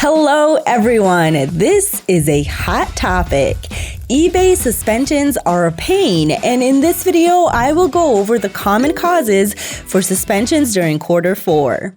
Hello everyone, this is a hot topic. eBay suspensions are a pain, and in this video I will go over the common causes for suspensions during Q4.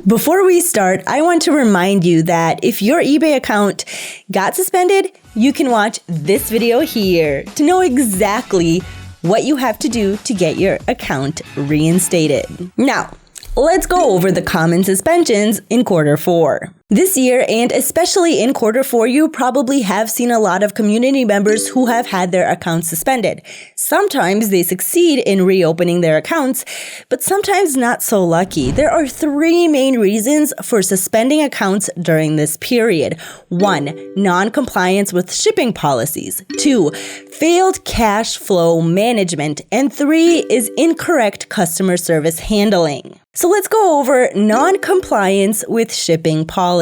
Before we start, I want to remind you that if your eBay account got suspended, you can watch this video here to know exactly what you have to do to get your account reinstated. Now, let's go over the common suspensions in Q4. This year, and especially in Q4, you probably have seen a lot of community members who have had their accounts suspended. Sometimes they succeed in reopening their accounts, but sometimes not so lucky. There are three main reasons for suspending accounts during this period. 1. Non-compliance with shipping policies. 2. Failed cash flow management. And 3 is incorrect customer service handling. So let's go over non-compliance with shipping policies.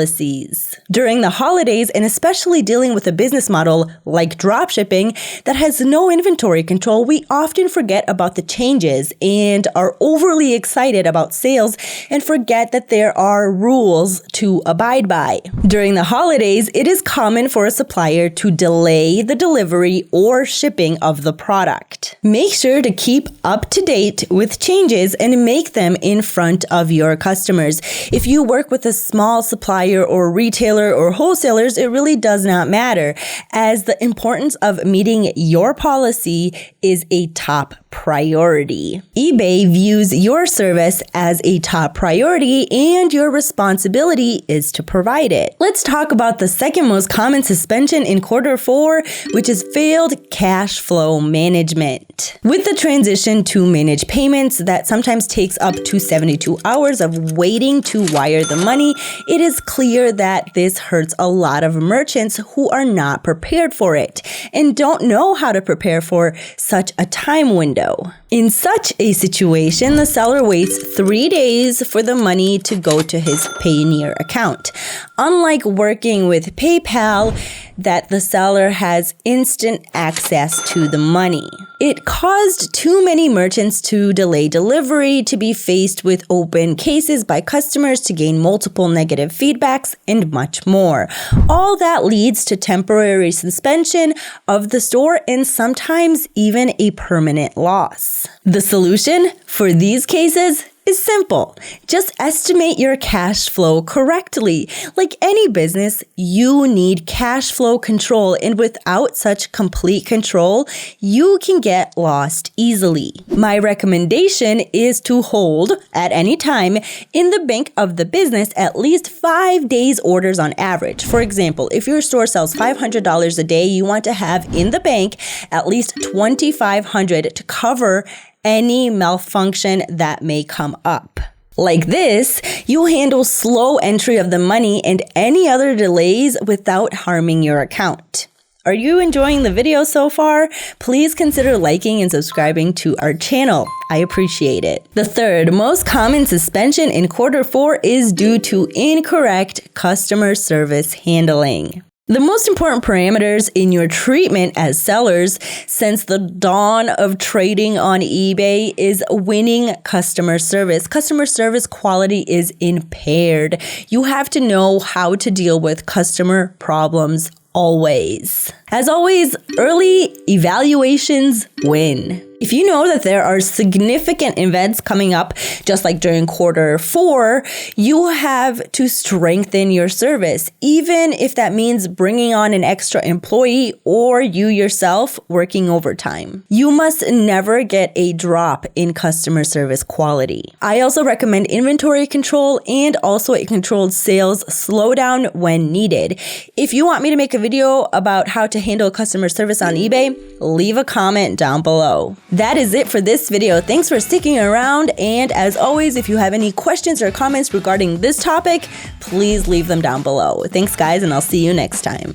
During the holidays, and especially dealing with a business model like dropshipping that has no inventory control, we often forget about the changes and are overly excited about sales and forget that there are rules to abide by. During the holidays, it is common for a supplier to delay the delivery or shipping of the product. Make sure to keep up to date with changes and make them in front of your customers. If you work with a small supplier or retailer or wholesalers, it really does not matter, as the importance of meeting your policy is a top priority. eBay views your service as a top priority and your responsibility is to provide it. Let's talk about the second most common suspension in Q4, which is failed cash flow management. With the transition to manage payments that sometimes takes up to 72 hours of waiting to wire the money, it is clear that this hurts a lot of merchants who are not prepared for it and don't know how to prepare for such a time window. In such a situation, the seller waits 3 days for the money to go to his Payoneer account. Unlike working with PayPal, that the seller has instant access to the money. It caused too many merchants to delay delivery, to be faced with open cases by customers, to gain multiple negative feedbacks, and much more. All that leads to temporary suspension of the store and sometimes even a permanent loss. The solution for these cases is simple. Just estimate your cash flow correctly. Like any business, you need cash flow control, and without such complete control, you can get lost easily. My recommendation is to hold at any time in the bank of the business at least 5 days orders on average. For example, if your store sells $500 a day, you want to have in the bank at least $2,500 to cover any malfunction that may come up. Like this, you'll handle slow entry of the money and any other delays without harming your account. Are you enjoying the video so far? Please consider liking and subscribing to our channel. I appreciate it. The third most common suspension in Q4 is due to incorrect customer service handling. The most important parameters in your treatment as sellers since the dawn of trading on eBay is winning customer service. Customer service quality is impaired. You have to know how to deal with customer problems always. As always, early evaluations win. If you know that there are significant events coming up, just like during Q4, you have to strengthen your service, even if that means bringing on an extra employee or you yourself working overtime. You must never get a drop in customer service quality. I also recommend inventory control and also a controlled sales slowdown when needed. If you want me to make a video about how to handle customer service on eBay, leave a comment down below. That is it for this video. Thanks for sticking around, and as always, if you have any questions or comments regarding this topic, please leave them down below. Thanks guys, and I'll see you next time.